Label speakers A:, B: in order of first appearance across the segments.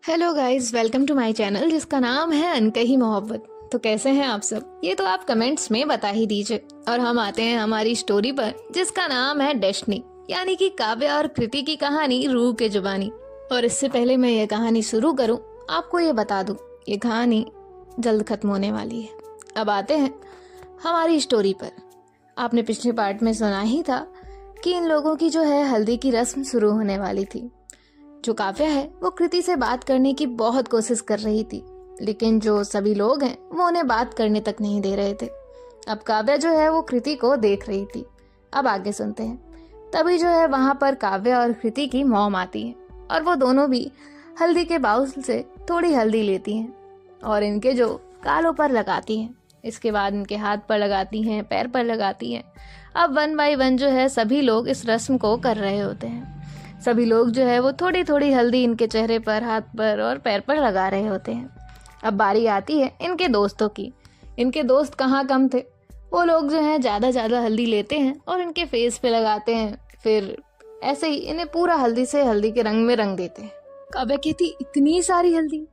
A: Hello guys, welcome to my channel जिसका नाम है अनकही मोहब्बत। तो कैसे हैं आप सब? ये तो आप कमेंट्स में बता ही दीजिए। और हम आते हैं हमारी स्टोरी पर जिसका नाम है डेस्टिनी, यानी कि काव्या और कृति की कहानी रूह के जुबानी। और इससे पहले मैं ये कहानी शुरू करूं, आपको ये बता दूं, ये कहानी जल्द खत्म होने वाली है। अब आते हैं हमारी स्टोरी पर। आपने पिछले पार्ट में सुना ही था कि इन लोगों की जो है हल्दी की रस्म शुरू होने वाली थी। जो काव्या है वो कृति से बात करने की बहुत कोशिश कर रही थी, लेकिन जो सभी लोग हैं वो उन्हें बात करने तक नहीं दे रहे थे। अब काव्या जो है वो कृति को देख रही थी। अब आगे सुनते हैं। तभी जो है वहां पर काव्या और कृति की मॉम आती है और वो दोनों भी हल्दी के बाउल से थोड़ी हल्दी लेती हैं और इनके जो गालों पर लगाती हैं। इसके बाद इनके हाथ पर लगाती हैं, पैर पर लगाती हैं। अब 1 बाय 1 जो है सभी लोग इस रस्म को कर रहे होते हैं। सभी लोग जो है वो थोड़ी थोड़ी हल्दी इनके चेहरे पर, हाथ पर और पैर पर लगा रहे होते हैं। अब बारी आती है इनके दोस्तों की। इनके दोस्त कहाँ कम थे, वो लोग जो है ज़्यादा हल्दी लेते हैं और इनके फेस पे लगाते हैं। फिर ऐसे ही इन्हें पूरा हल्दी से हल्दी के रंग में रंग देते हैं। काव्या कहती, इतनी सारी हल्दी?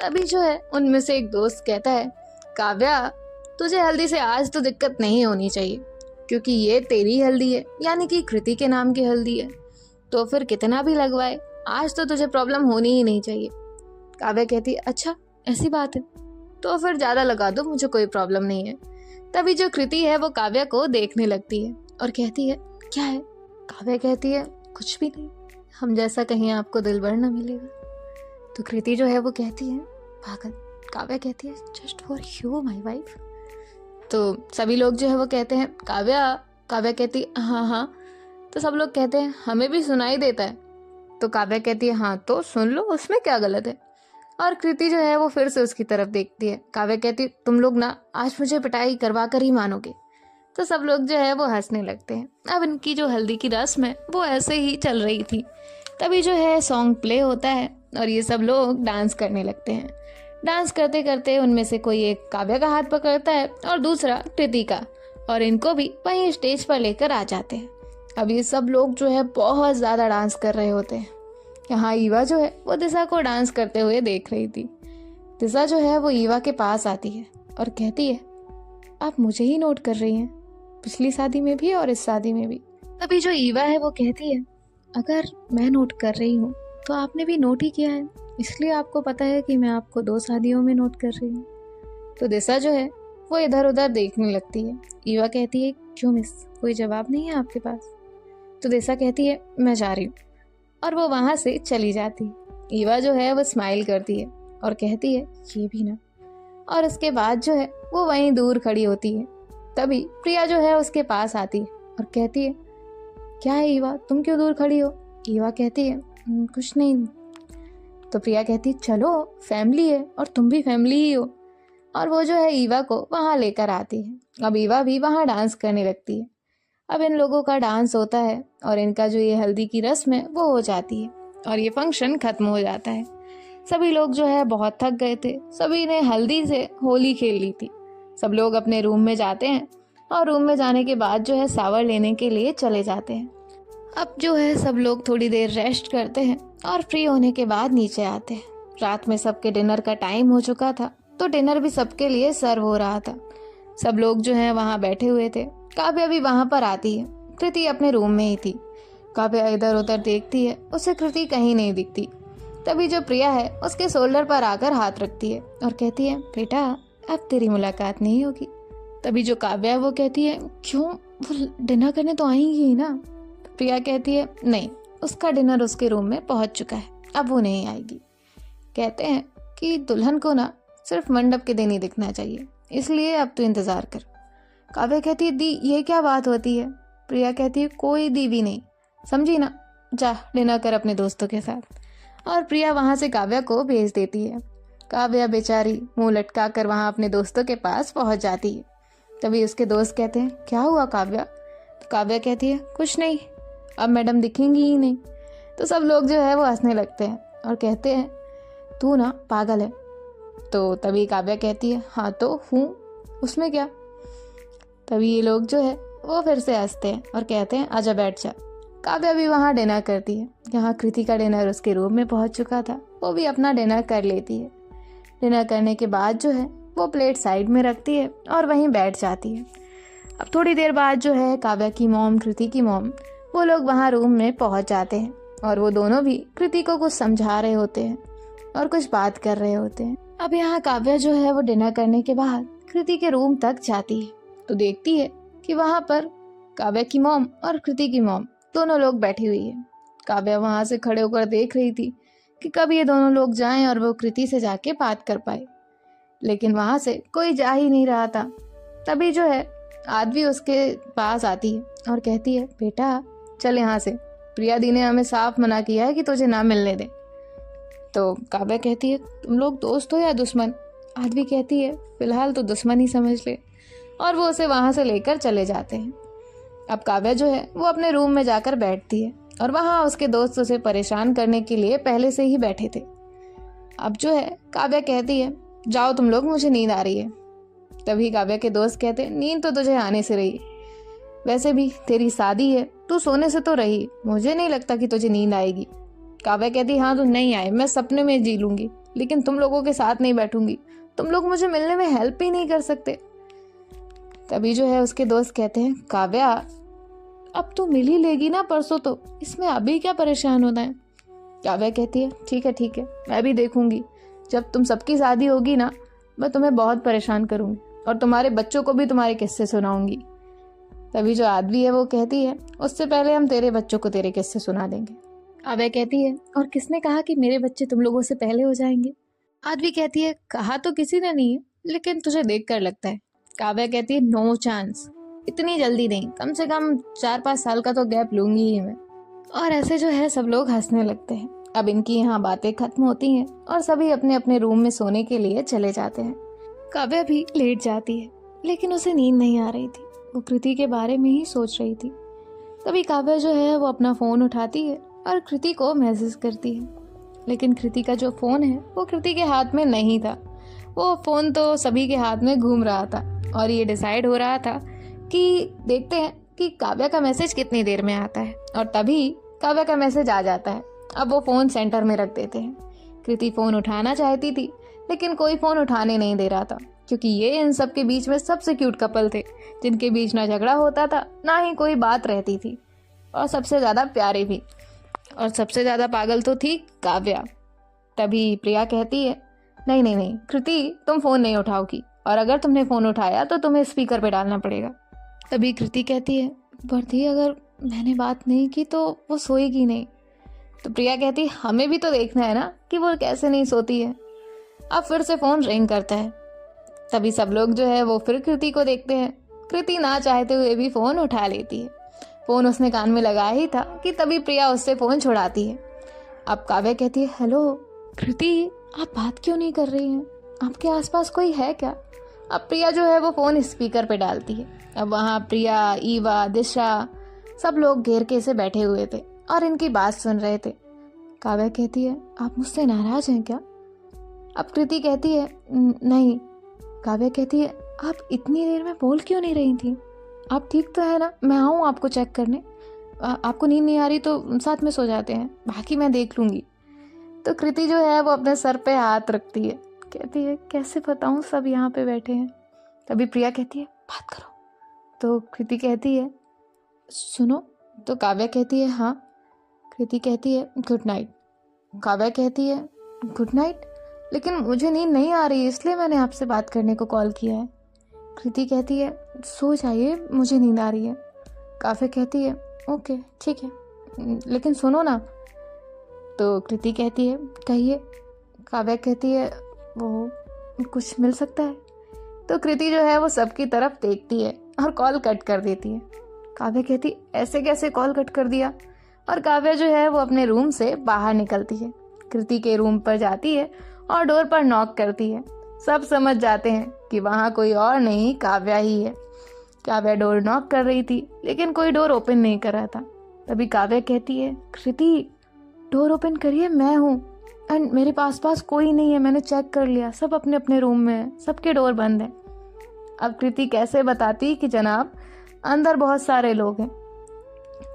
A: तभी जो है उनमें से एक दोस्त कहता है, काव्या तुझे हल्दी से आज तो दिक्कत नहीं होनी चाहिए, क्योंकि ये तेरी हल्दी है, यानी कि कृति के नाम की हल्दी है। तो फिर कितना भी लगवाए, आज तो तुझे प्रॉब्लम होनी ही नहीं चाहिए। काव्या कहती, अच्छा ऐसी बात है, तो फिर ज्यादा लगा दो, मुझे कोई प्रॉब्लम नहीं है। तभी जो कृति है वो काव्या को देखने लगती है और कहती है, क्या है? काव्या कहती है, कुछ भी नहीं, हम जैसा कहीं आपको दिलबर न मिलेगा। तो कृति जो है वो कहती है, पागल। काव्या कहती है, just for you my wife. तो सभी लोग जो है वो कहते हैं, काव्या। काव्या कहती, हाँ हाँ। तो सब लोग कहते हैं, हमें भी सुनाई देता है। तो काव्या कहती है, हाँ तो सुन लो, उसमें क्या गलत है। और कृति जो है वो फिर से उसकी तरफ देखती है। काव्या कहती है, तुम लोग ना आज मुझे पिटाई करवा कर ही मानोगे। तो सब लोग जो है वो हंसने लगते हैं। अब इनकी जो हल्दी की रस्म है वो ऐसे ही चल रही थी। तभी जो है सॉन्ग प्ले होता है और ये सब लोग डांस करने लगते हैं। डांस करते करते उनमें से कोई एक काव्या का हाथ पकड़ता है और दूसरा कृति का, और इनको भी वहीं स्टेज पर लेकर आ जाते हैं। अब ये सब लोग जो है बहुत ज़्यादा डांस कर रहे होते हैं। यहाँ ईवा जो है वो दिशा को डांस करते हुए देख रही थी। दिशा जो है वो ईवा के पास आती है और कहती है, आप मुझे ही नोट कर रही हैं, पिछली शादी में भी और इस शादी में भी। तभी जो ईवा है वो कहती है, अगर मैं नोट कर रही हूँ तो आपने भी नोट ही किया है, इसलिए आपको पता है कि मैं आपको 2 शादियों में नोट कर रही हूँ। तो दिशा जो है वो इधर उधर देखने लगती है। ईवा कहती है, क्यों मिस, कोई जवाब नहीं है आपके पास? तो दिशा कहती है, मैं जा रही हूँ, और वो वहां से चली जाती है। ईवा जो है वो स्माइल करती है और कहती है, ये भी ना। और उसके बाद जो है वो वहीं दूर खड़ी होती है। तभी प्रिया जो है उसके पास आती है और कहती है, क्या है ईवा, तुम क्यों दूर खड़ी हो? ईवा कहती है, कुछ नहीं। तो प्रिया कहती है, चलो फैमिली है और तुम भी फैमिली ही हो। और वो जो है ईवा को वहां लेकर आती है। अब ईवा भी वहां डांस करने लगती है। अब इन लोगों का डांस होता है और इनका जो ये हल्दी की रस्म है वो हो जाती है और ये फंक्शन खत्म हो जाता है। सभी लोग जो है बहुत थक गए थे, सभी ने हल्दी से होली खेल ली थी। सब लोग अपने रूम में जाते हैं और रूम में जाने के बाद जो है शावर लेने के लिए चले जाते हैं। अब जो है सब लोग थोड़ी देर रेस्ट करते हैं और फ्री होने के बाद नीचे आते हैं। रात में सबके डिनर का टाइम हो चुका था, तो डिनर भी सबके लिए सर्व हो रहा था। सब लोग जो है वहाँ बैठे हुए थे। काव्या भी वहां पर आती है। कृति अपने रूम में ही थी। काव्या इधर उधर देखती है, उसे कृति कहीं नहीं दिखती। तभी जो प्रिया है उसके शोल्डर पर आकर हाथ रखती है और कहती है, बेटा अब तेरी मुलाकात नहीं होगी। तभी जो काव्या है वो कहती है, क्यों, वो डिनर करने तो आएंगी ही ना। प्रिया कहती है, नहीं, उसका डिनर उसके रूम में पहुंच चुका है, अब वो नहीं आएगी। कहते हैं कि दुल्हन को ना सिर्फ मंडप के दिन ही दिखना चाहिए, इसलिए अब तू इंतजार कर। काव्या कहती है, दी ये क्या बात होती है? प्रिया कहती है, कोई दी भी नहीं, समझी ना, जा डिनर कर अपने दोस्तों के साथ। और प्रिया वहां से काव्या को भेज देती है। काव्या बेचारी मुंह लटका कर वहां अपने दोस्तों के पास पहुंच जाती है। तभी उसके दोस्त कहते हैं, क्या हुआ काव्या? तो काव्या कहती है, कुछ नहीं, अब मैडम दिखेंगी ही नहीं। तो सब लोग जो है वो हंसने लगते हैं और कहते हैं, तू ना पागल है। तो तभी काव्या कहती है, हाँ तो हूँ, उसमें क्या। तभी ये लोग जो है वो फिर से हंसते हैं और कहते हैं, आजा बैठ जा। काव्या भी वहाँ डिनर करती है। यहाँ कृति का डिनर उसके रूम में पहुंच चुका था। वो भी अपना डिनर कर लेती है। डिनर करने के बाद जो है वो प्लेट साइड में रखती है और वहीं बैठ जाती है। अब थोड़ी देर बाद जो है काव्या की मॉम, कृति की मॉम, वो लोग वहाँ रूम में पहुँच जाते हैं और वो दोनों भी कृति को कुछ समझा रहे होते हैं और कुछ बात कर रहे होते हैं। अब यहाँ काव्या जो है वो डिनर करने के बाद कृति के रूम तक जाती है तो देखती है कि वहाँ पर काव्या की मॉम और कृति की मॉम दोनों लोग बैठी हुई है। काव्या वहाँ से खड़े होकर देख रही थी कि कब ये दोनों लोग जाएं और वो कृति से जाके बात कर पाए, लेकिन वहाँ से कोई जा ही नहीं रहा था। तभी जो है आदमी उसके पास आती है और कहती है, बेटा चल यहाँ से, प्रिया दी ने हमें साफ मना किया है कि तुझे ना मिलने दे। तो काव्या कहती है, तुम लोग दोस्त हो या दुश्मन? आदमी कहती है, फिलहाल तो दुश्मन ही समझ ले, और वो उसे वहाँ से लेकर चले जाते हैं। अब काव्या जो है वो अपने रूम में जाकर बैठती है और वहाँ उसके दोस्त उसे परेशान करने के लिए पहले से ही बैठे थे। अब जो है काव्या कहती है, जाओ तुम लोग, मुझे नींद आ रही है। तभी काव्या के दोस्त कहते हैं, नींद तो तुझे आने से रही, वैसे भी तेरी शादी है, तू सोने से तो रही, मुझे नहीं लगता कि तुझे नींद आएगी। काव्या कहती, हाँ तो नहीं आए, मैं सपने में जी लूंगी, लेकिन तुम लोगों के साथ नहीं बैठूंगी, तुम लोग मुझे मिलने में हेल्प ही नहीं कर सकते। तभी जो है उसके दोस्त कहते हैं, काव्या अब तो मिल ही लेगी ना परसों, तो इसमें अभी क्या परेशान होना है। काव्या कहती है, ठीक है, मैं भी देखूंगी, जब तुम सबकी शादी होगी ना, मैं तुम्हें बहुत परेशान करूंगी और तुम्हारे बच्चों को भी तुम्हारे किस्से सुनाऊंगी। तभी जो आदमी है वो कहती है, उससे पहले हम तेरे बच्चों को तेरे किस्से सुना देंगे। काव्या कहती है, और किसने कहा कि मेरे बच्चे तुम लोगों से पहले हो जाएंगे? आदमी कहती है, कहा तो किसी ने नहीं है, लेकिन तुझे देख कर लगता है। काव्या कहती है, नो चांस, इतनी जल्दी नहीं, कम से कम 4-5 साल का तो गैप लूंगी ही मैं। और ऐसे जो है सब लोग हंसने लगते हैं। अब इनकी यहाँ बातें खत्म होती हैं और सभी अपने अपने रूम में सोने के लिए चले जाते हैं। काव्या भी लेट जाती है, लेकिन उसे नींद नहीं आ रही थी, वो कृति के बारे में ही सोच रही थी। तभी काव्या जो है वो अपना फ़ोन उठाती है और कृति को मैसेज करती है, लेकिन कृति का जो फ़ोन है वो कृति के हाथ में नहीं था। वो फ़ोन तो सभी के हाथ में घूम रहा था और ये डिसाइड हो रहा था कि देखते हैं कि काव्या का मैसेज कितनी देर में आता है। और तभी काव्या का मैसेज आ जाता है। अब वो फ़ोन सेंटर में रख देते हैं। कृति फ़ोन उठाना चाहती थी, लेकिन कोई फ़ोन उठाने नहीं दे रहा था, क्योंकि ये इन सब के बीच में सबसे क्यूट कपल थे, जिनके बीच ना झगड़ा होता था ना ही कोई बात रहती थी, और सबसे ज़्यादा प्यारे भी, और सबसे ज़्यादा पागल तो थी काव्या। तभी प्रिया कहती है, नहीं कृति, तुम फ़ोन नहीं उठाओगी, और अगर तुमने फ़ोन उठाया तो तुम्हें स्पीकर पे डालना पड़ेगा। तभी कृति कहती है, भरती अगर मैंने बात नहीं की तो वो सोएगी नहीं। तो प्रिया कहती है, हमें भी तो देखना है ना कि वो कैसे नहीं सोती है। अब फिर से फ़ोन रिंग करता है। तभी सब लोग जो है वो फिर कृति को देखते हैं। कृति ना चाहते हुए भी फ़ोन उठा लेती है। फ़ोन उसने कान में लगाया ही था कि तभी प्रिया उससे फ़ोन छुड़ाती है। अब काव्या कहती है, हेलो कृति, आप बात क्यों नहीं कर रही हैं? आपके आसपास कोई है क्या? अब प्रिया जो है वो फ़ोन स्पीकर पे डालती है। अब वहाँ प्रिया, ईवा, दिशा सब लोग घेर के से बैठे हुए थे और इनकी बात सुन रहे थे। काव्या कहती है, आप मुझसे नाराज़ हैं क्या? अब कृति कहती है, नहीं। काव्या कहती है, आप इतनी देर में बोल क्यों नहीं रही थी? आप ठीक तो है ना? मैं आऊँ आपको चेक करने? आपको नींद नहीं आ रही तो साथ में सो जाते हैं, बाकी मैं देख लूँगी। तो कृति जो है वो अपने सर पे हाथ रखती है, कहती है, कैसे बताऊँ, सब यहाँ पे बैठे हैं। तभी प्रिया कहती है, बात करो। तो कृति कहती है, सुनो। तो काव्या कहती है, हाँ। कृति कहती है, गुड नाइट। काव्या कहती है, गुड नाइट, लेकिन मुझे नींद नहीं आ रही, इसलिए मैंने आपसे बात करने को कॉल किया है। कृति कहती है, सो जाइए, मुझे नींद आ रही है। काव्या कहती है, ओके ठीक है, लेकिन सुनो ना। तो कृति कहती है, कहिए। काव्या कहती है, वो कुछ मिल सकता है? तो कृति जो है वो सबकी तरफ देखती है और कॉल कट कर देती है। काव्या कहती, ऐसे कैसे कॉल कट कर दिया? और काव्या जो है वो अपने रूम से बाहर निकलती है, कृति के रूम पर जाती है और डोर पर नॉक करती है। सब समझ जाते हैं कि वहाँ कोई और नहीं, काव्या ही है। काव्या डोर नॉक कर रही थी, लेकिन कोई डोर ओपन नहीं कर रहा था। तभी काव्या कहती है, कृति डोर ओपन करिए, मैं हूँ, एंड मेरे पास कोई नहीं है, मैंने चेक कर लिया, सब अपने अपने रूम में है, सबके डोर बंद है। अब कृति कैसे बताती कि जनाब अंदर बहुत सारे लोग हैं।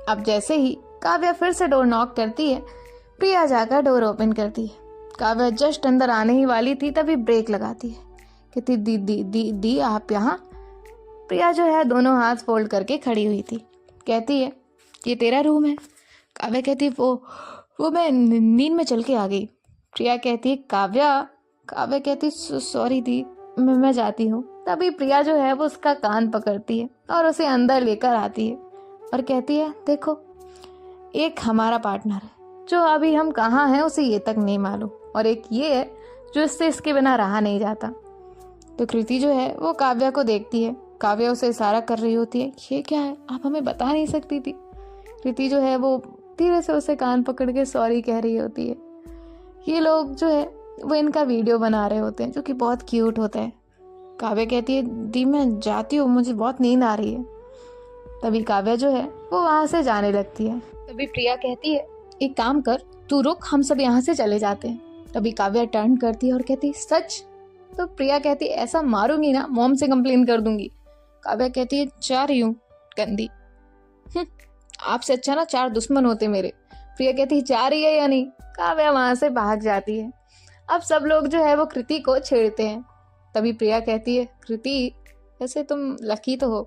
A: अब जैसे ही काव्या फिर से डोर नॉक करती है, प्रिया जाकर डोर ओपन करती है। काव्या जस्ट अंदर आने ही वाली थी तभी ब्रेक लगाती है। कहती दी दी दी दी आप यहाँ। प्रिया जो है दोनों हाथ फोल्ड करके खड़ी हुई थी। कहती है ये तेरा रूम है। काव्या कहती वो मैं नींद में चल के आ गई। प्रिया कहती है काव्या कहती सॉरी दी, मैं जाती हूँ। तभी प्रिया जो है वो उसका कान पकड़ती है और उसे अंदर लेकर आती है और कहती है देखो, एक हमारा पार्टनर है जो अभी हम कहाँ हैं उसे ये तक नहीं मालूम, और एक ये है जो इसके बिना रहा नहीं जाता। तो कृति जो है वो काव्या को देखती है। काव्या उसे इशारा कर रही होती है, ये क्या है, आप हमें बता नहीं सकती थी। कृति जो है वो धीरे से उसे कान पकड़ के सॉरी कह रही होती है। ये लोग जो है वो इनका वीडियो बना रहे होते हैं जो कि बहुत क्यूट होता है। काव्या कहती है दी मैं जाती हूँ, मुझे बहुत नींद आ रही है। तभी काव्या जो है वो वहाँ से जाने लगती है। तभी प्रिया कहती है एक काम कर, तू रुक, हम सब यहाँ से चले जाते हैं। तभी काव्या टर्न करती है और कहती सच? तो प्रिया कहती ऐसा मारूंगी ना मॉम से कंप्लेन कर दूंगी। काव्या कहती है जा रही हूँ गंदी। आपसे अच्छा ना 4 दुश्मन होते मेरे। प्रिया कहती है जा रही है या नहीं। काव्या वहां से भाग जाती है। अब सब लोग जो है वो कृति को छेड़ते हैं। तभी प्रिया कहती है कृति वैसे तुम लकी तो हो।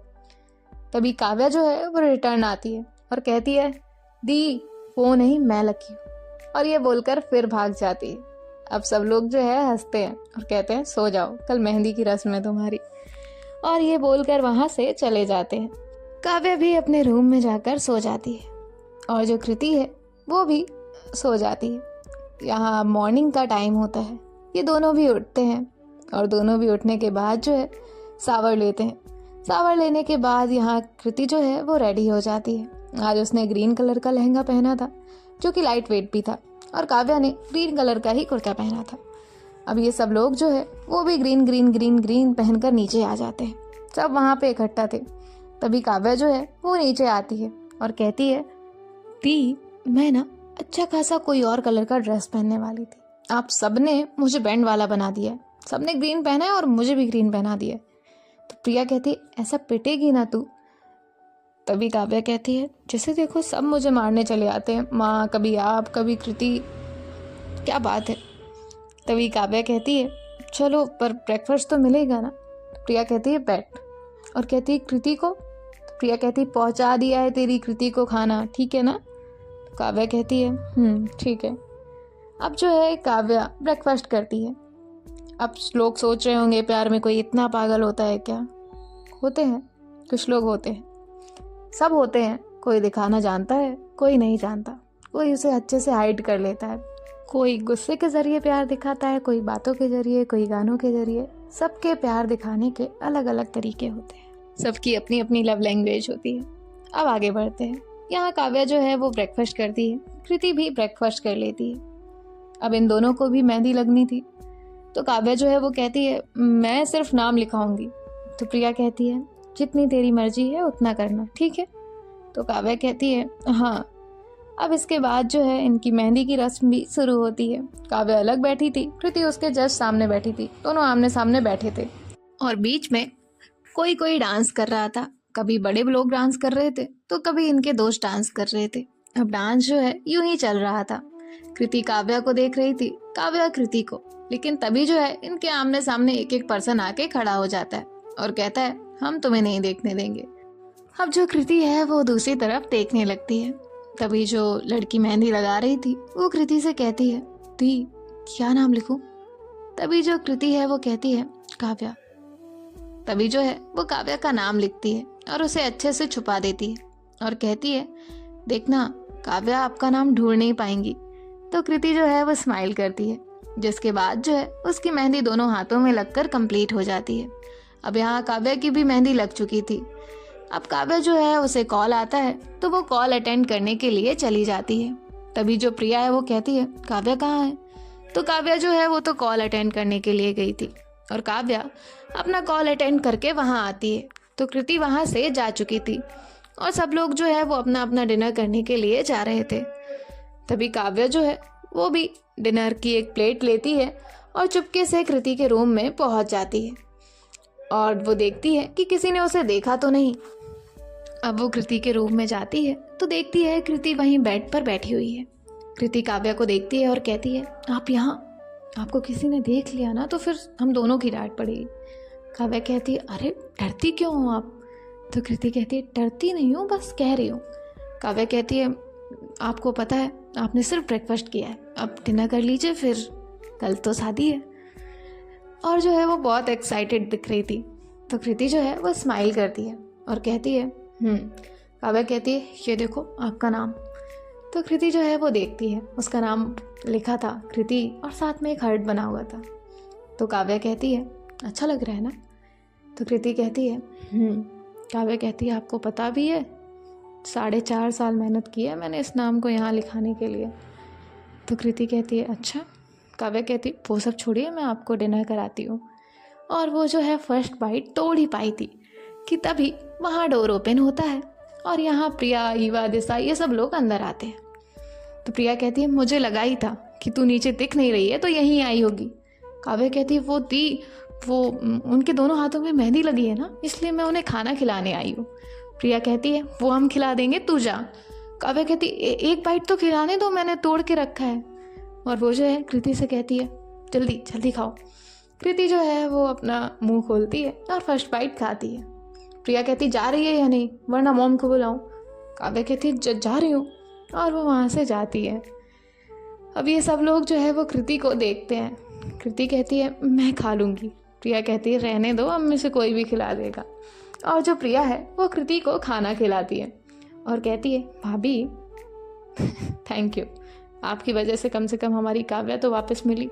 A: तभी काव्या जो है वो रिटर्न आती है और कहती है दी वो नहीं, मैं लकी हूँ, और ये बोलकर फिर भाग जाती है। अब सब लोग जो है हंसते हैं और कहते हैं सो जाओ, कल मेहंदी की रस्म है तुम्हारी, और ये बोलकर वहां से चले जाते हैं। काव्या भी अपने रूम में जाकर सो जाती है और जो कृति है वो भी सो जाती है। यहाँ मॉर्निंग का टाइम होता है। ये दोनों भी उठते हैं और दोनों भी उठने के बाद जो है शावर लेते हैं। शावर लेने के बाद यहाँ कृति जो है वो रेडी हो जाती है। आज उसने ग्रीन कलर का लहंगा पहना था जो कि लाइट वेट भी था, और काव्या ने ग्रीन कलर का ही कुर्ता पहना था। अब ये सब लोग जो है वो भी ग्रीन ग्रीन ग्रीन ग्रीन पहनकर नीचे आ जाते हैं। सब वहाँ पे इकट्ठा थे। तभी काव्या जो है वो नीचे आती है और कहती है दी मैं ना अच्छा खासा कोई और कलर का ड्रेस पहनने वाली थी, आप सबने मुझे बैंड वाला बना दिया है। सबने ग्रीन पहना है और मुझे भी ग्रीन पहना दिया है। तो प्रिया कहती है ऐसा पिटेगी ना तू। तभी काव्या कहती है जैसे देखो सब मुझे मारने चले आते हैं, माँ कभी आप कभी कृति, क्या बात है। तभी काव्या कहती है चलो पर ब्रेकफास्ट तो मिलेगा ना। प्रिया कहती है बैठ, और कहती है कृति को। तो प्रिया कहती है पहुंचा दिया है तेरी कृति को खाना, ठीक है ना। तो काव्या कहती है ठीक है। अब जो है काव्या ब्रेकफास्ट करती है। अब लोग सोच रहे होंगे प्यार में कोई इतना पागल होता है क्या। होते हैं, कुछ लोग होते हैं, सब होते हैं। कोई दिखाना जानता है, कोई नहीं जानता, कोई उसे अच्छे से हाइड कर लेता है। कोई गुस्से के जरिए प्यार दिखाता है, कोई बातों के जरिए, कोई गानों के जरिए। सबके प्यार दिखाने के अलग अलग तरीके होते हैं, सबकी अपनी अपनी लव लैंग्वेज होती है। अब आगे बढ़ते हैं। यहाँ काव्या जो है वो ब्रेकफास्ट करती है, कृति भी ब्रेकफास्ट कर लेती है। अब इन दोनों को भी मेहंदी लगनी थी, तो काव्या जो है वो कहती है मैं सिर्फ नाम लिखाऊंगी। तो प्रिया कहती है जितनी तेरी मर्जी है उतना करना, ठीक है। तो काव्या कहती है हाँ। अब इसके बाद जो है इनकी मेहंदी की रस्म भी शुरू होती है। काव्या अलग बैठी थी, कृति उसके जस्ट सामने बैठी थी। दोनों आमने सामने बैठे थे और बीच में कोई कोई डांस कर रहा था। कभी बड़े लोग डांस कर रहे थे तो कभी इनके दोस्त डांस कर रहे थे। अब डांस जो है यूं ही चल रहा था। कृति काव्या को देख रही थी, काव्या कृति को। लेकिन तभी जो है इनके आमने सामने एक एक पर्सन आके खड़ा हो जाता है और कहता है हम तुम्हें नहीं देखने देंगे। अब जो कृति है वो दूसरी तरफ देखने लगती है। तभी जो लड़की मेहंदी लगा रही थी वो कृति से कहती है दी क्या नाम लिखूं। तभी जो कृति है वो कहती है काव्या। तभी जो है वो काव्या का नाम लिखती है और उसे अच्छे से छुपा देती है और कहती है देखना काव्या आपका नाम ढूंढ नहीं पाएंगी। तो कृति जो है वो स्माइल करती है, जिसके बाद जो है उसकी मेहंदी दोनों हाथों में लगकर कंप्लीट हो जाती है। अब यहाँ काव्या की भी मेहंदी लग चुकी थी। अब काव्या जो है उसे कॉल आता है तो वो कॉल अटेंड करने के लिए चली जाती है। तभी जो प्रिया है वो कहती है काव्या कहाँ है। तो काव्या जो है वो तो कॉल अटेंड करने के लिए गई थी और काव्या अपना कॉल अटेंड करके वहाँ आती है। तो कृति वहाँ से जा चुकी थी और सब लोग जो है वो अपना अपना डिनर करने के लिए जा रहे थे। तभी काव्या जो है वो भी डिनर की एक प्लेट लेती है और चुपके से कृति के रूम में पहुँच जाती है और वो देखती है कि किसी ने उसे देखा तो नहीं। अब वो कृति के रूम में जाती है तो देखती है कृति वहीं बेड पर बैठी हुई है। कृति काव्या को देखती है और कहती है आप यहाँ। आपको किसी ने देख लिया ना तो फिर हम दोनों की डांट पड़ेगी। काव्या कहती है अरे डरती क्यों हो आप? तो कृति कहती है डरती नहीं हूँ, बस कह रही हूँ। काव्या कहती है आपको पता है आपने सिर्फ ब्रेकफास्ट किया है, अब डिनर कर लीजिए, फिर कल तो शादी है। और जो है वो बहुत एक्साइटेड दिख रही थी। तो कृति जो है वो स्माइल करती है और कहती है काव्या कहती है ये देखो आपका नाम। तो कृति जो है वो देखती है, उसका नाम लिखा था कृति और साथ में एक हार्ट बना हुआ था। तो काव्या कहती है अच्छा लग रहा है ना? तो कृति कहती है काव्या कहती है आपको पता भी है 4.5 साल मेहनत की है मैंने इस नाम को यहाँ लिखाने के लिए। तो कृति कहती है अच्छा। काव्या कहती है वो सब छोड़िए, मैं आपको डिनर कराती हूँ। और वो जो है फर्स्ट बाइट तोड़ ही पाई थी कि तभी वहाँ डोर ओपन होता है और यहाँ प्रिया, ईवा, दिशा ये सब लोग अंदर आते हैं। तो प्रिया कहती है मुझे लगा ही था कि तू नीचे दिख नहीं रही है तो यहीं आई होगी। काव्या कहती है वो उनके दोनों हाथों में मेहंदी लगी है ना, इसलिए मैं उन्हें खाना खिलाने आई हूँ। प्रिया कहती है वो हम खिला देंगे, तू जा। काव्या कहती एक बाइट तो खिलाने दो, मैंने तोड़ के रखा है। और वो जो है कृति से कहती है जल्दी जल्दी खाओ। कृति जो है वो अपना मुंह खोलती है और फर्स्ट बाइट खाती है। प्रिया कहती जा रही है या नहीं, वरना मॉम को बुलाऊं? काव्या कहती है जा रही हूँ, और वो वहाँ से जाती है। अब ये सब लोग जो है वो कृति को देखते हैं। कृति कहती है मैं खा लूँगी। प्रिया कहती है रहने दो, अब में से कोई भी खिला देगा। और जो प्रिया है वो कृति को खाना खिलाती है और कहती है भाभी थैंक यू, आपकी वजह से कम हमारी काव्या तो वापस मिली।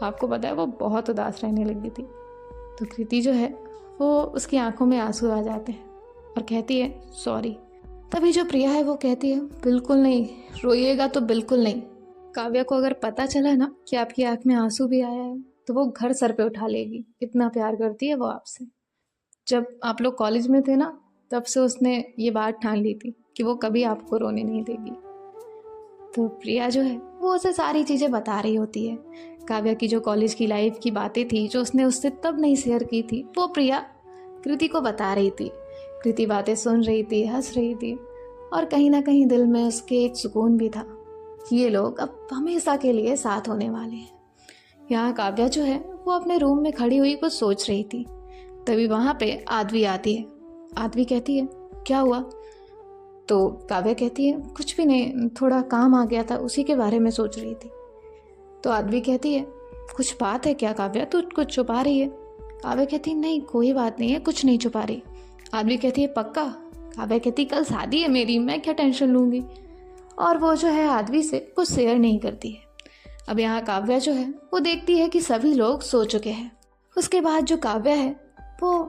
A: आपको पता है वो बहुत उदास रहने लगी थी। तो कृति जो है वो उसकी आंखों में आंसू आ जाते हैं और कहती है सॉरी। तभी जो प्रिया है वो कहती है बिल्कुल नहीं, रोइएगा तो बिल्कुल नहीं। काव्या को अगर पता चला ना कि आपकी आंख में आंसू भी आया है तो वो घर सर पे उठा लेगी, इतना प्यार करती है वो आपसे। जब आप लोग कॉलेज में थे ना तब से उसने ये बात ठान ली थी कि वो कभी आपको रोने नहीं देगी। तो प्रिया जो है वो उसे सारी चीज़ें बता रही होती है। काव्या की जो कॉलेज की लाइफ की बातें थी जो उसने उससे तब नहीं शेयर की थी वो प्रिया कृति को बता रही थी। कृति बातें सुन रही थी, हंस रही थी और कहीं ना कहीं दिल में उसके एक सुकून भी था कि ये लोग अब हमेशा के लिए साथ होने वाले हैं। यहाँ काव्या जो है वो अपने रूम में खड़ी हुई कुछ सोच रही थी। तभी वहाँ पे आदवी आती है। आदवी कहती है क्या हुआ? तो काव्या कहती है कुछ भी नहीं, थोड़ा काम आ गया था उसी के बारे में सोच रही थी। तो आदवी कहती है कुछ बात है क्या काव्या, तू कुछ छुपा रही है? काव्या कहती है नहीं कोई बात नहीं है, कुछ नहीं छुपा रही। आदवी कहती है पक्का? काव्या कहती कल शादी है मेरी, मैं क्या टेंशन लूँगी। और वो जो है आदवी से कुछ शेयर नहीं करती है। अब यहाँ काव्या जो है वो देखती है कि सभी लोग सो चुके हैं। उसके बाद जो काव्या है वो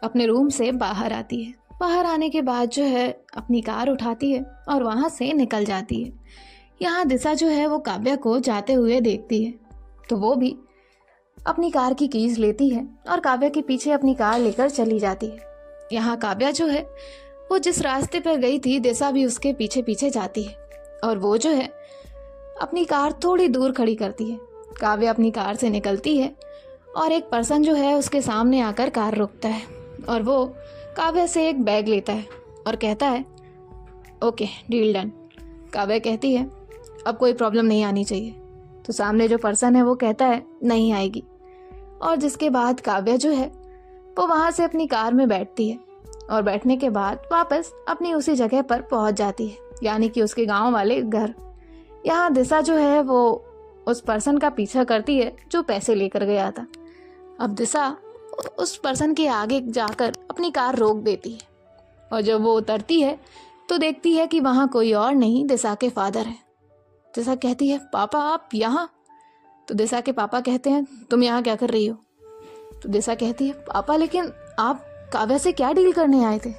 A: अपने रूम से बाहर आती है। बाहर आने के बाद जो है अपनी कार उठाती है और वहाँ से निकल जाती है। यहाँ दिशा जो है वो काव्या को जाते हुए देखती है तो वो भी अपनी कार की कीज लेती है और काव्या के पीछे अपनी कार लेकर चली जाती है। यहाँ काव्या जो है वो जिस रास्ते पर गई थी दिशा भी उसके पीछे पीछे जाती है और वो जो है अपनी कार थोड़ी दूर खड़ी करती है। काव्या अपनी कार से निकलती है और एक पर्सन जो है उसके सामने आकर कार रोकता है और वो काव्या से एक बैग लेता है और कहता है ओके डील डन। काव्या कहती है अब कोई प्रॉब्लम नहीं आनी चाहिए। तो सामने जो पर्सन है वो कहता है नहीं आएगी। और जिसके बाद काव्या जो है वो वहाँ से अपनी कार में बैठती है और बैठने के बाद वापस अपनी उसी जगह पर पहुँच जाती है, यानी कि उसके गाँव वाले घर। यहाँ दिशा जो है वो उस पर्सन का पीछा करती है जो पैसे लेकर गया था। अब दिशा उस पर्सन के आगे जाकर अपनी कार रोक देती है और जब वो उतरती है तो देखती है कि वहाँ कोई और नहीं दिशा के फादर है। दिशा कहती है पापा आप यहाँ? तो दिशा के पापा कहते हैं तुम यहाँ क्या कर रही हो? तो दिशा कहती है पापा लेकिन आप काव्या से क्या डील करने आए थे?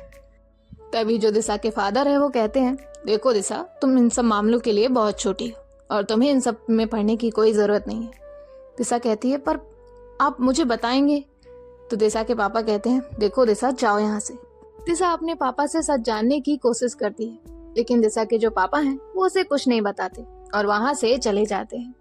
A: तभी जो दिशा के फादर है वो कहते हैं देखो दिशा तुम इन सब मामलों के लिए बहुत छोटी हो और तुम्हें इन सब में पढ़ने की कोई ज़रूरत नहीं है। दिशा कहती है पर आप मुझे बताएंगे? तो दिशा के पापा कहते हैं देखो दिशा जाओ यहाँ से। दिशा अपने पापा से सच जानने की कोशिश करती है लेकिन दिशा के जो पापा हैं वो उसे कुछ नहीं बताते और वहाँ से चले जाते हैं।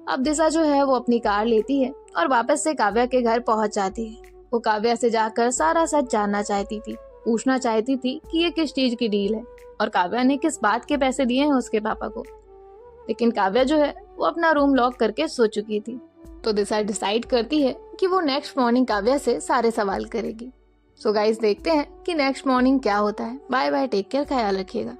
A: अब दिशा जो है वो अपनी कार लेती है और वापस से काव्या के घर पहुँच जाती है। वो काव्या से जाकर सारा सच जानना चाहती थी, पूछना चाहती थी कि ये किस चीज की डील है और काव्या ने किस बात के पैसे दिए हैं उसके पापा को। लेकिन काव्या जो है वो अपना रूम लॉक करके सो चुकी थी। तो दिशा डिसाइड करती है कि वो नेक्स्ट मॉर्निंग काव्या से सारे सवाल करेगी। सो गाइस देखते हैं कि नेक्स्ट मॉर्निंग क्या होता है। बाय बाय, टेक केयर, ख्याल रखिएगा।